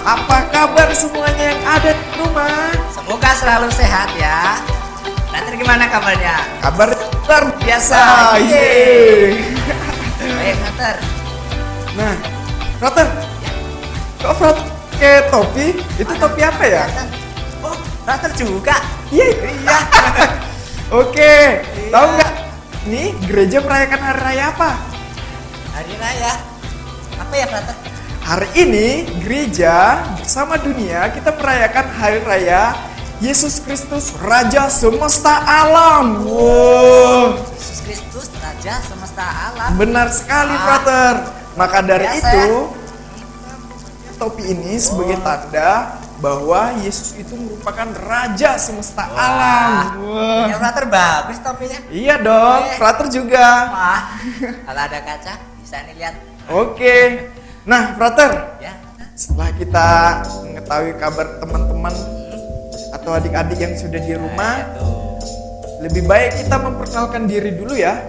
Apa kabar semuanya yang ada di rumah? Semoga selalu sehat ya. Brother gimana kabarnya? Kabar luar biasa. Yeay. Baik brother. Nah, Frater, kok Frater pakai topi? Itu topi apa ya? Oh, brother juga. Iya. Oke, tahu nggak? Nih gereja merayakan hari raya apa? Hari raya. Apa ya brother? Hari ini gereja bersama dunia kita merayakan hari raya Yesus Kristus Raja Semesta Alam. Wow, Yesus Kristus Raja Semesta Alam. benar sekali, Frater. Maka dari Biasa itu, ya? topi ini sebagai tanda bahwa Yesus itu merupakan Raja Semesta Alam. Wah. Ya brother bagus topinya. Iya dong, Frater juga. Wah, kalau ada kaca bisa nih lihat. Oke. Nah, Frater, Ya. setelah kita mengetahui kabar teman-teman atau adik-adik yang sudah di rumah, Tuh. lebih baik kita memperkenalkan diri dulu ya.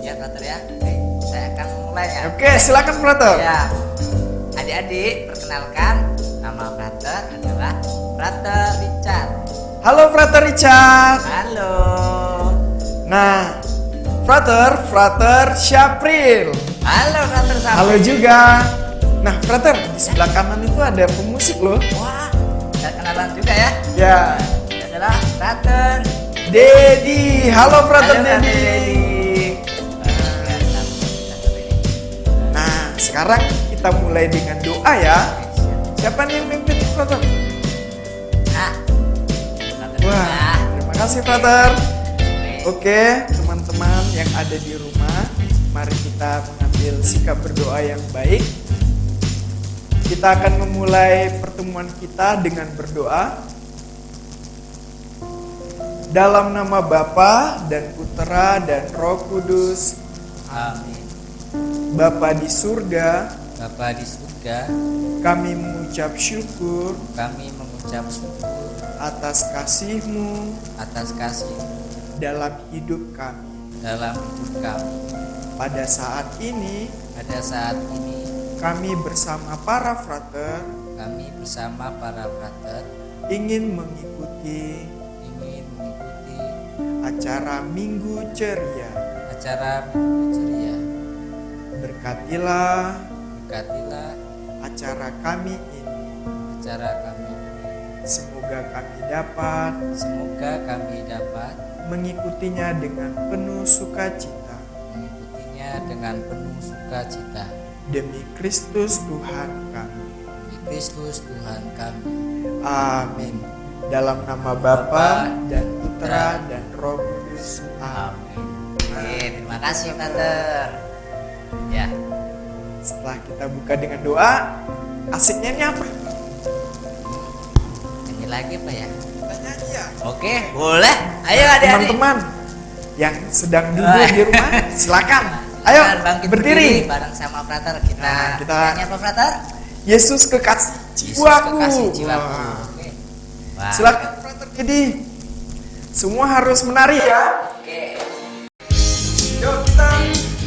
Ya brother ya. Oke, saya akan mulai ya. Oke, silakan Frater. Ya, adik-adik perkenalkan, nama brother adalah Brother Richard. Halo Frater Richard. Halo. Nah, Frater Syapril. Halo Brother Sapri. Halo juga. Nah, Frater, di sebelah kanan itu ada pemusik loh. Wah, ada kenalan juga ya. Ya, Ini adalah Brother. Dedi. Halo Frater Halo, Brother Dedi. Dedi. Nah, sekarang kita mulai dengan doa ya. Siapa nih yang mimpin Frater? Nah, Brother Wah, ya. terima kasih Frater. Oke. Oke, teman-teman yang ada di rumah, mari kita mengambil sikap berdoa yang baik. Kita akan memulai pertemuan kita dengan berdoa. Dalam nama Bapa dan Putera dan Roh Kudus. Amin. Bapa di surga, Bapa di surga, kami mengucap syukur kami mengucap syukur atas kasih-Mu atas kasih dalam hidup kami. dalam hidup kami. Pada saat ini, Pada saat ini kami bersama para frater kami bersama para frater ingin mengikuti ingin mengikuti acara Minggu Ceria. acara Minggu Ceria. Berkatilah Berkatilah acara kami ini. acara kami. Semoga kami dapat mengikutinya dengan penuh sukacita. Demi Kristus Tuhan kami. Demi Kristus Tuhan kami. Amin. Dalam nama Bapa dan Putra dan Roh Kudus. Amin. Oke, terima kasih Brother. Ya, Setelah kita buka dengan doa, asiknya ini apa? nyanyi lagi Pak ya. Kita nyanyi ya. Oke, boleh. Ayo adik-adik. Teman-teman yang sedang duduk di rumah, silakan. Ayo Kita bangkit berdiri. bareng sama Brother kita. Nah, kita- nyanyi apa Brother? Yesus kekasih jiwaku. Kekasih jiwaku. Wah. Oke. Wah. Silakan Frater Dedi. Semua harus menari ya. Oke. Yuk kita.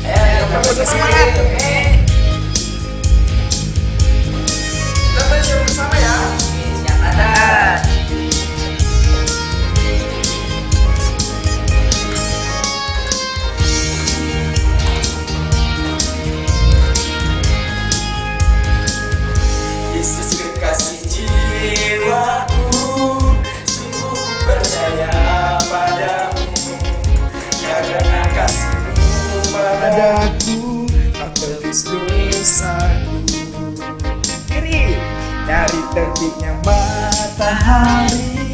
Ayo, Yang semangat. Oke. Kita bersiap bersama ya. Oke, siap Brother. Yesus kekasih jiwaku, sungguh percaya padamu, karena kasih-Mu padaku tak tebus dosaku. Kiri dari terbitnya matahari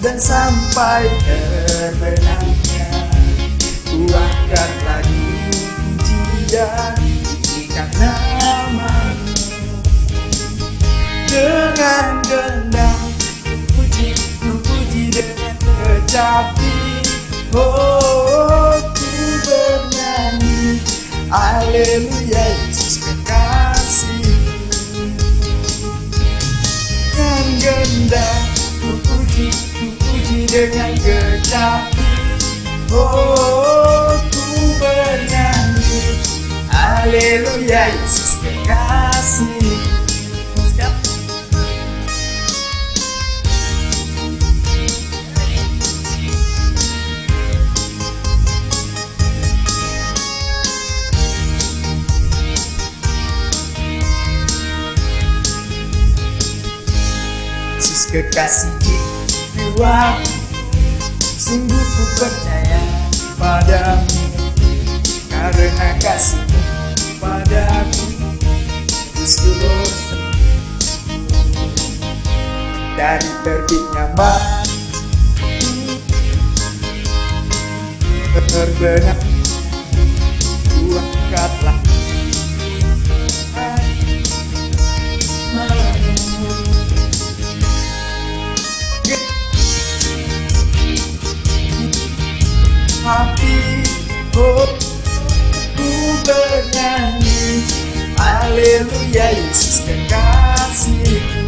dan sampai terbenamnya, ku akan lagi puji dan pujikan nama-Mu. Dengan gendang puji dengan kecapi. Oh, ku bernyanyi haleluya Yesus kekasih. Dengan gendang ku puji dengan kecapi. Oh, ku bernyanyi haleluya Yesus kekasih. Siap. kekasih jiwaku, sungguh ku percaya padamu, karena kasihmu padaku Yesus. Dari terbitnya matahari terbenam, ku angkatlah hati, oh, ku bernyanyi haleluya Yesus kekasihku.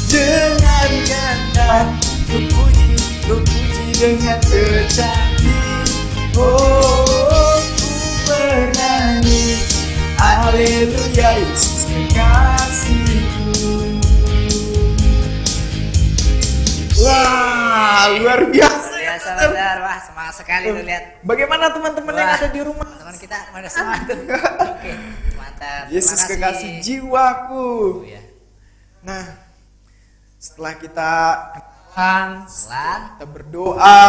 Dengan ganda ku puji dengan tercantik, oh, ku bernyanyi haleluya Yesus kekasihku. Wah, luar biasa. Biasa Brother, wah semangat sekali tuh lihat. Bagaimana teman-teman yang ada di rumah? Teman kita pada semangat tuh. Oke, mantap. Yesus Terima kasih. kekasih jiwaku. Oh, ya. Nah, setelah kita kenalan, kita berdoa,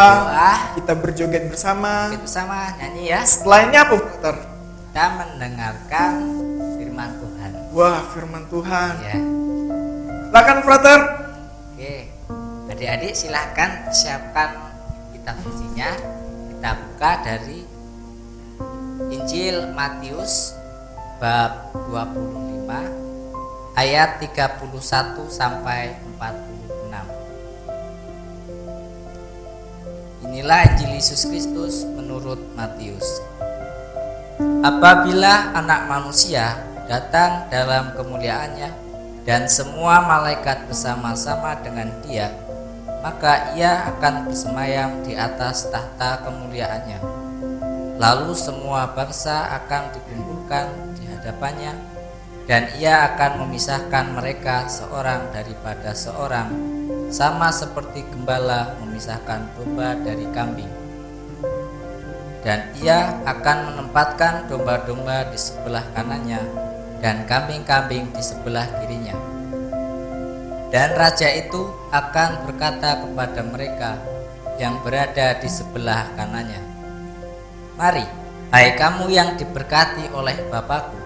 kita berjoget bersama. Kita bersama nyanyi ya. Setelah ini apa, Brother? Kita mendengarkan firman Tuhan. Wah, firman Tuhan. Ya. Silakan, Brother. Oke, adik-adik silahkan siapkan kitab sucinya. Kita buka dari Injil Matius bab 25 ayat 31 sampai 46. Inilah Injil Yesus Kristus menurut Matius. Apabila Anak Manusia datang dalam kemuliaannya dan semua malaikat bersama-sama dengan Dia, maka Ia akan bersemayam di atas tahta kemuliaannya. Lalu semua bangsa akan dikumpulkan di hadapannya, dan Ia akan memisahkan mereka seorang daripada seorang, sama seperti gembala memisahkan domba dari kambing. Dan Ia akan menempatkan domba-domba di sebelah kanannya dan kambing-kambing di sebelah kirinya. Dan raja itu akan berkata kepada mereka yang berada di sebelah kanannya, "Mari, hai kamu yang diberkati oleh Bapa-Ku,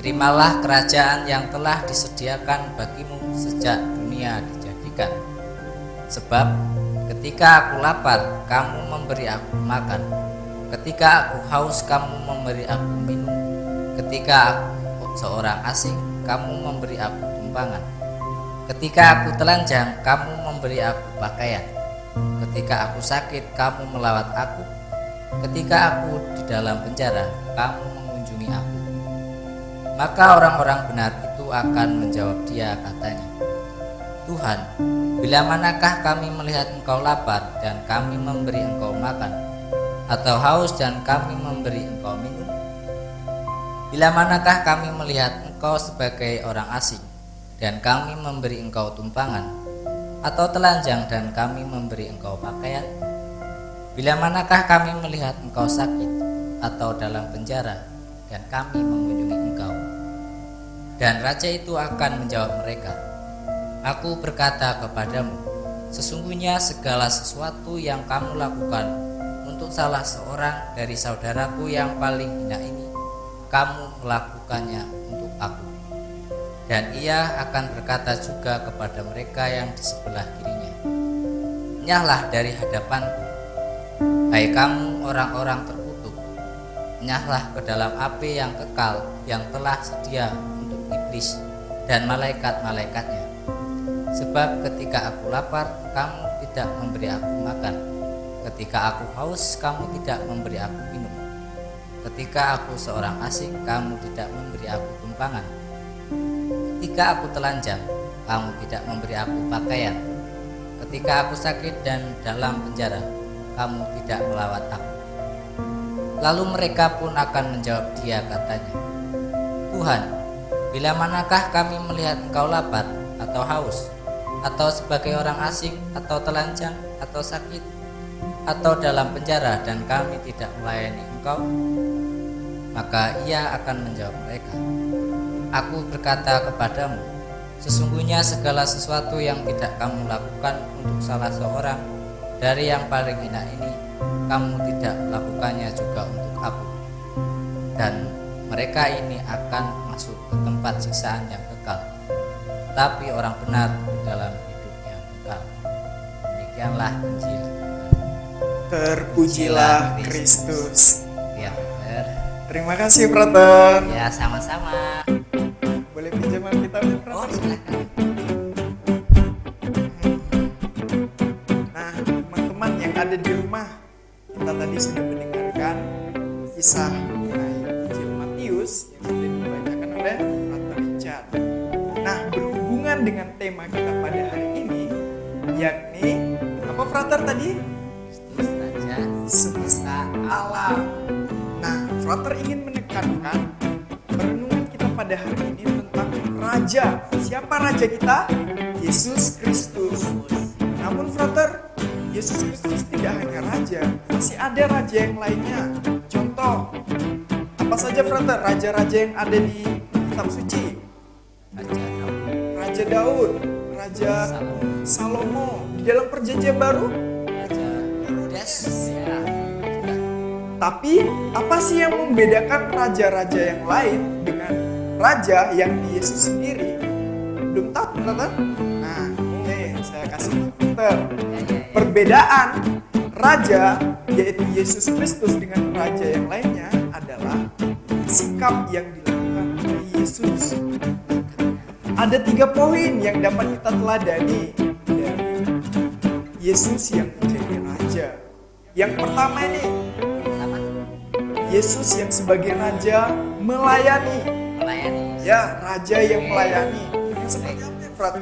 terimalah kerajaan yang telah disediakan bagimu sejak dunia dijadikan. Sebab ketika aku lapar, kamu memberi aku makan. Ketika aku haus, kamu memberi aku minum. Ketika aku seorang asing, kamu memberi aku tumpangan. Ketika aku telanjang, kamu memberi aku pakaian. Ketika aku sakit, kamu melawat aku. Ketika aku di dalam penjara, kamu mengunjungi aku." Maka orang-orang benar itu akan menjawab Dia, katanya, "Tuhan, bila manakah kami melihat Engkau lapar dan kami memberi Engkau makan, atau haus dan kami memberi Engkau minum? Bila manakah kami melihat Engkau sebagai orang asing dan kami memberi Engkau tumpangan, atau telanjang dan kami memberi Engkau pakaian? Bila manakah kami melihat Engkau sakit atau dalam penjara dan kami mengunjungi Engkau?" Dan raja itu akan menjawab mereka, "Aku berkata kepadamu, sesungguhnya segala sesuatu yang kamu lakukan untuk salah seorang dari saudaraku yang paling hina ini, kamu melakukannya untuk aku." Dan Ia akan berkata juga kepada mereka yang di sebelah kirinya, "Enyahlah dari hadapanku, hai kamu orang-orang terkutuk, enyahlah ke dalam api yang kekal yang telah sedia untuk iblis dan malaikat-malaikatnya. Sebab ketika aku lapar, kamu tidak memberi aku makan. Ketika aku haus, kamu tidak memberi aku minum. Ketika aku seorang asing, kamu tidak memberi aku tumpangan. Ketika aku telanjang, kamu tidak memberi aku pakaian. Ketika aku sakit dan dalam penjara, kamu tidak melawat aku." Lalu mereka pun akan menjawab Dia, katanya, "Tuhan, bila manakah kami melihat Engkau lapar atau haus, atau sebagai orang asing, atau telanjang, atau sakit, atau dalam penjara dan kami tidak melayani Engkau?" Maka Ia akan menjawab mereka, "Aku berkata kepadamu, Sesungguhnya segala sesuatu yang tidak kamu lakukan untuk salah seorang dari yang paling hina ini, kamu tidak melakukannya juga untuk aku. Dan mereka ini akan masuk ke tempat siksaan yang kekal, tapi orang benar di dalam hidup yang kekal. Demikianlah Injil. Terpujilah Kristus. Ya, Brother. Terima kasih, Brother. Ya, sama-sama. Boleh pinjam kita, Oh, Brother? silakan. Nah, teman-teman yang ada di rumah, kita tadi sudah mendengarkan kisah mengenai Injil Matius yang sudah dibacakan oleh Brother Richard. Nah, berhubungan dengan tema kita pada hari ini, yakni apa, Frater tadi? Kristus Raja Semesta alam. Nah, Frater ingin menekankan perenungan kita pada hari ini tentang Raja. Siapa Raja kita? Yesus Kristus. Namun Frater, Yesus Kristus tidak hanya Raja, masih ada Raja yang lainnya. Contoh, apa saja Frater raja-raja yang ada di kitab suci? Raja Daud, Raja Salomo. Di dalam perjanjian baru? Raja Herodes. Ya. Tapi apa sih yang membedakan raja-raja yang lain dengan raja yang di Yesus sendiri? Belum tahu, Frater? Nah, oke, saya kasih Frater. Perbedaan raja yaitu Yesus Kristus dengan raja yang lainnya adalah sikap yang dilakukan oleh Yesus. Ada 3 poin yang dapat kita teladani dari Yesus yang menjadi raja. Yang pertama ini, Yesus yang sebagai raja melayani. Ya, raja yang melayani. Seperti apa ya, Frat?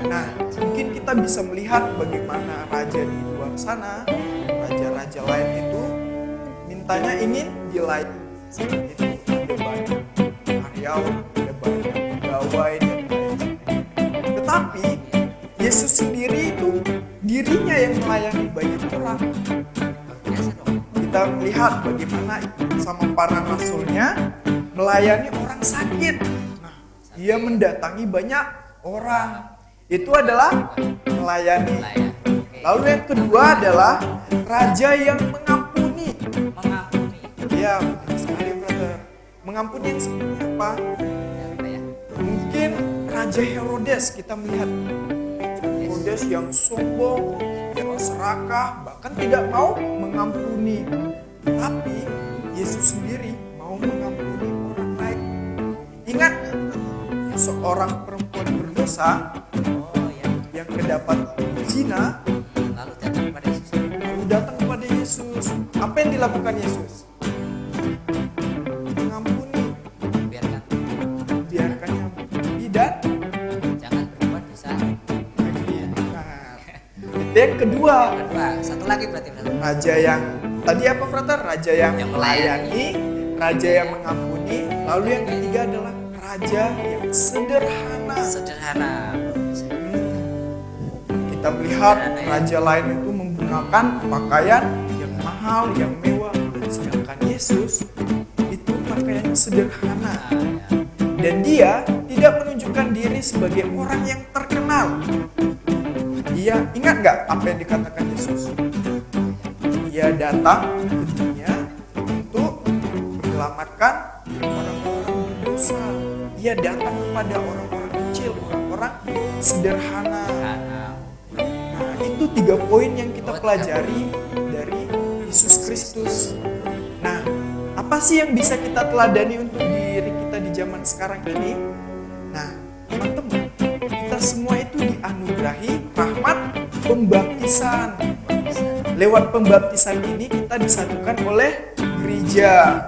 Nah, mungkin kita bisa melihat bagaimana raja di luar sana, raja-raja lain itu mintanya ingin dilayani. Seperti itu, ada banyak karyawan, ada banyak pegawai dan lain-lain. Tetapi Yesus sendiri itu dirinya yang melayani banyak orang. Kita melihat bagaimana sama para rasulnya melayani orang sakit. Nah, dia mendatangi banyak orang. Itu adalah melayani. Lalu yang kedua adalah raja yang mengampuni. Ya, betul sekali, Brother. Mengampuni yang seperti apa? Mungkin Raja Herodes, kita melihat Herodes yang sombong, yang serakah, bahkan tidak mau mengampuni. Tapi Yesus sendiri mau mengampuni orang lain. Ingat seorang perempuan berdosa yang kedapat zina lalu datang kepada Yesus. Apa yang dilakukan Yesus? Mengampuni, biarkannya tidak Jangan berbuat dosa. Yang kedua, Satu lagi berarti. raja yang tadi apa, Frater? Raja yang Yang melayani, raja yang mengampuni. Lalu yang ketiga adalah raja yang sederhana. Sederhana. Kita melihat raja lain itu menggunakan pakaian yang mahal, yang mewah, sedangkan Yesus itu pakaiannya sederhana. Dan dia tidak menunjukkan diri sebagai orang yang terkenal. Dia ingat nggak apa yang dikatakan Yesus? Dia datang ke dunia untuk menyelamatkan orang-orang berdosa. Dia datang kepada orang-orang kecil, orang-orang sederhana. Nah, itu 3 poin yang kita pelajari dari Yesus Kristus. Nah, apa sih yang bisa kita teladani untuk diri kita di zaman sekarang ini? Nah, teman-teman, kita semua itu dianugerahi rahmat pembaptisan. Lewat pembaptisan ini kita disatukan oleh gereja.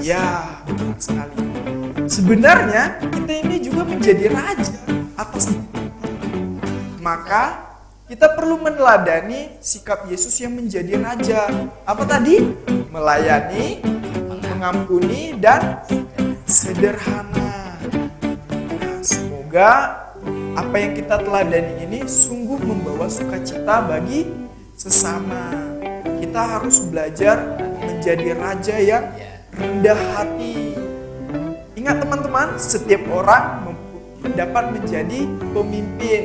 Ya, benar sekali. Sebenarnya kita ini juga menjadi raja atas. Maka kita perlu meneladani sikap Yesus yang menjadi raja. Apa tadi? Melayani, mengampuni, dan sederhana. Nah, semoga apa yang kita teladani ini sungguh membawa sukacita bagi sesama. Kita harus belajar menjadi raja yang rendah hati. Ingat teman-teman, setiap orang dapat menjadi pemimpin.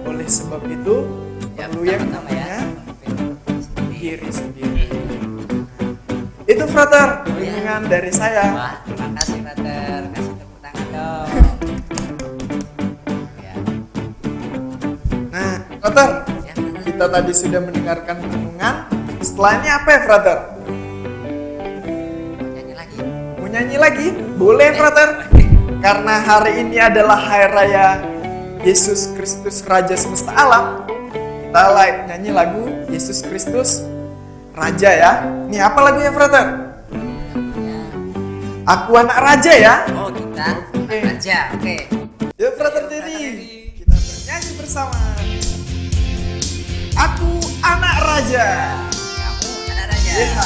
Oleh sebab itu perlu yang namanya diri sendiri. Itu Frater, bimbingan dari saya. Wah, terima kasih Frater. Kasih tepuk tangan dong. Ya. Nah, Frater, Ya, kita tadi sudah mendengarkan renungan. Setelah ini apa ya, Frater? nyanyi lagi. Mau nyanyi lagi? Boleh, Frater. Karena hari ini adalah hari raya Yesus Kristus Raja Semesta Alam, kita nyanyi lagu Yesus Kristus Raja ya. Ini apa lagunya, Frater? Ya. Aku anak raja ya. Oh, kita Oke. aja. Oke. Yuk, Frater Dedi, kita bernyanyi bersama. Aku anak raja. Kamu anak raja. Ya.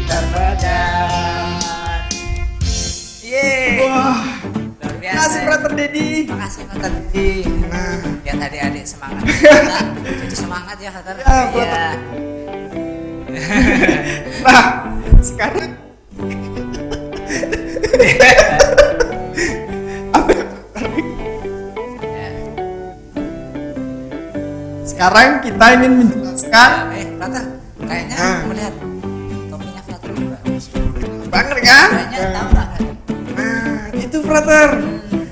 Terbaca. Yeay. Wah, Luar terima kasih biasa. Frater Dedi. Makasih Frater Dedi. Nah, Lihat adik-adik semangat. Kita jadi semangat ya Frater. Ya, Frater. Nah, sekarang apa ya, Frater? Ya. Sekarang kita ingin menjelaskan Frater, kayaknya Nah. aku melihat topinya Frater juga bagus. banget kan? Kayaknya tahu nggak? Nah, itu Frater.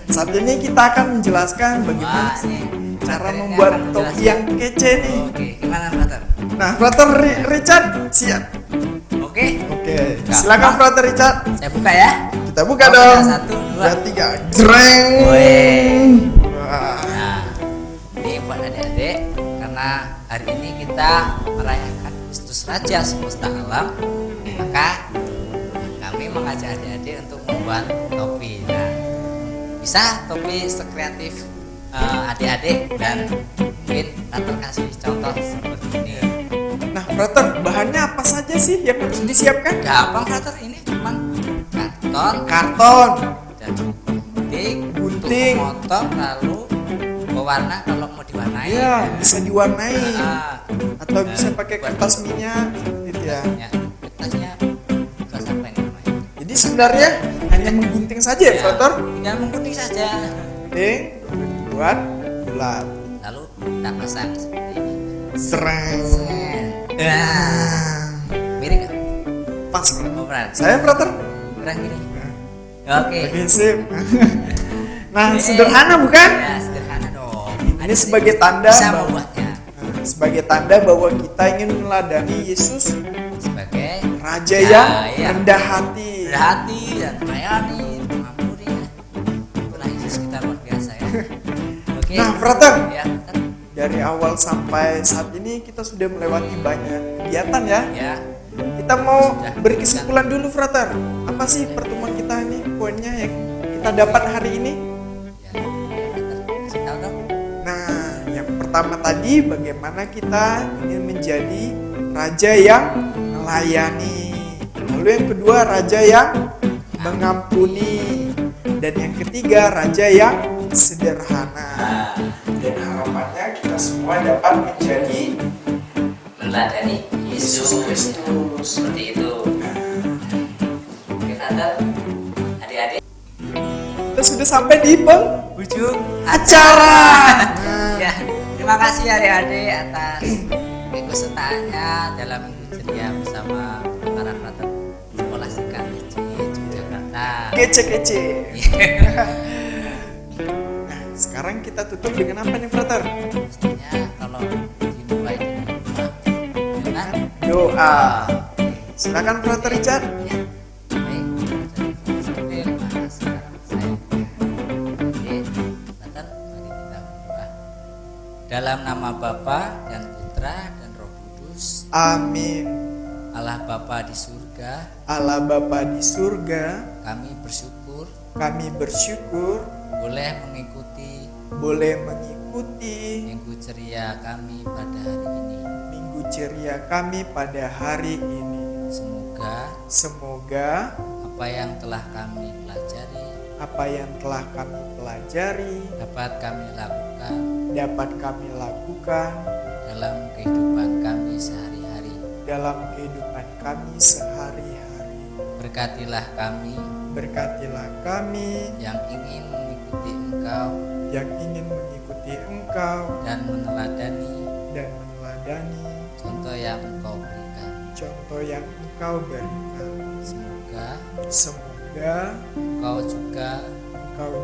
Saat ini kita akan menjelaskan bagaimana Wah, nih. cara Frater ini membuat akan topi menjelaskan. yang kece nih. Oke, gimana Frater? Nah, Frater Richard siap. Oke, Oke, silakan Frater Richard. saya buka ya. Kita buka Oke, dong. 1, 2. 3. Jreng. Wih. Wah. Nah, ini buat adik-adik karena hari ini kita merayakan Kristus Raja Semesta Alam, maka kami mengajak adik-adik untuk membuat topi. Nah, bisa topi sekreatif adik-adik dan mungkin Frater kasih contoh seperti ini. Nah, Frater, bahannya apa saja sih yang harus disiapkan? Gampang Frater, ini cuma karton Karton, dan gunting, Gunting. untuk memotong lalu pewarna kalau mau diwarnai. ya bisa diwarnai Ah, atau bisa pakai kertas minyak, gitu ya. ya, kertasnya kertas apa ini namanya? Jadi sebenarnya hanya menggunting saja ya, Frater. Tinggal menggunting saja. Gunting, buat bulat. Lalu kita pasang seperti ini. Jreng. Nah, Nah, miring nggak? pas Frater. Oh, benar. Saya Frater. Kurang gini. Oke. Oke, sip. Nah, Oke. sederhana bukan? Ya, sederhana dong. Ini sebagai tanda bisa bahwa- membuatnya Sebagai tanda bahwa kita ingin meladani Yesus, sebagai Raja Ya, yang iya. rendah hati. berhati dan melayani, mengampuni. Ya. Itulah Yesus kita luar biasa ya. Oke. Nah, Frater, Ya, Frater. dari awal sampai saat ini kita sudah melewati banyak kegiatan ya. Ya. Kita mau Sudah. beri kesimpulan dulu, Frater. Apa sih pertemuan kita ini, poinnya yang kita dapat hari ini? Ya, Frater. pertama tadi bagaimana kita ingin menjadi raja yang melayani. Lalu yang kedua raja yang mengampuni. Dan yang ketiga raja yang sederhana. Dan harapannya kita semua dapat menjadi meladani Yesus Kristus. Seperti itu. Oke, Tante, adik-adik, kita sudah sampai di penghujung acara. Ya, terima kasih adik-adik atas keikutsertaannya dalam minggu ceria bersama para frater Skolastika TC Yogyakarta. Kece-kece. Nah, sekarang kita tutup dengan apa nih, frater? Pastinya kalau dimulai dengan Doa. Silakan, frater Richard. ya. Baik, sambil sekarang saya jadi frater, mari kita berdoa. Dalam nama Bapa dan Putra dan Roh Kudus. Amin. Allah Bapa di surga, Allah Bapa di surga, kami bersyukur kami bersyukur boleh mengikuti minggu ceria kami pada hari ini. minggu ceria kami pada hari ini. Semoga Apa yang telah kami pelajari apa yang telah kami pelajari dapat kami lakukan dalam kehidupan kami sehari-hari. Berkatilah kami yang ingin mengikuti Engkau dan meneladani contoh yang Engkau berikan. Semoga Engkau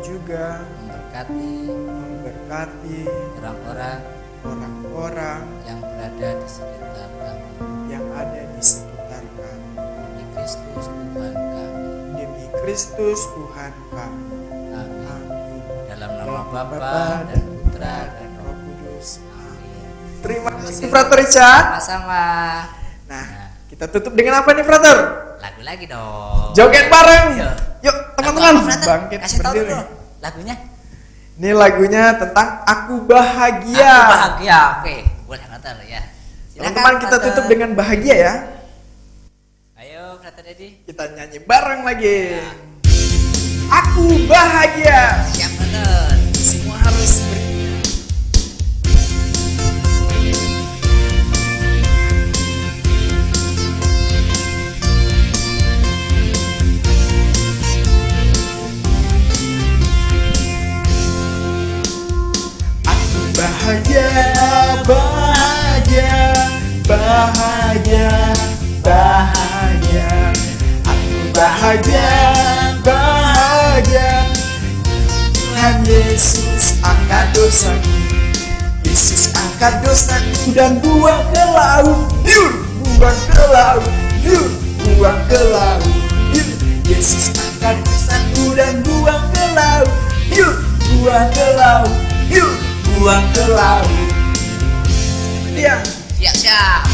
juga memberkati orang-orang yang berada di sekitar kami. yang ada di sekitar kami. Demi Kristus Tuhan kami. Demi Kristus Tuhan kami. Amin. Amin. Dalam nama Bapa dan Putra dan Roh Kudus. Amin. Terima kasih, Frater Richard. Sama-sama. Nah, kita tutup dengan apa nih, Frater? Lagu lagi dong. Joget bareng. Yuk. Yuk, teman-teman. Lagu apa, Frater? Bangkit Kasih tahu berdiri. dulu lagunya. Ini lagunya tentang Aku Bahagia. Aku bahagia. Oke, boleh Frater ya. Silakan, Teman-teman, kita Frater. tutup dengan bahagia ya. Ayo Frater Dedi. Kita nyanyi bareng lagi. Aku bahagia. Siap Frater. Semua harus beringat. Aku bahagia, bahagia, bahagia, bahagia. Aku bahagia, bahagia. Tuhan Yesus angkat dosaku. Yesus angkat dosaku dan buang ke laut. Yur, buang ke laut. Yur, buang ke laut. Yur, Yesus angkat dosaku dan buang ke laut. Yur, buang ke laut. Yur, buang ke laut. Dia. Siap.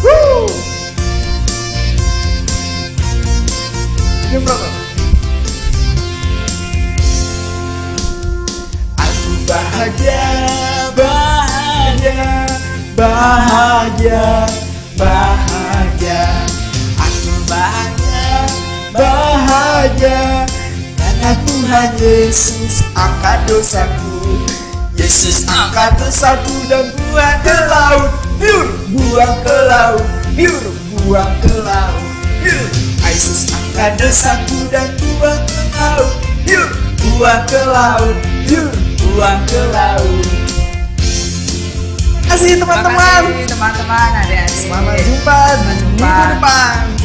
Woo. Ini berapa? Aku bahagia, bahagia, bahagia, bahagia. Aku bahagia, bahagia. Karena Tuhan Yesus angkat dosaku. Yesus angkat dosaku dan buang ke laut. Yur, buang ke laut. Yur, buang ke laut. Yur, Yesus angkat dosaku dan buang ke laut. Yur, buang ke laut. Yur, buang ke laut. Terima kasih teman-teman. Terima kasih teman-teman, adik-adik. Selamat jumpa di minggu depan.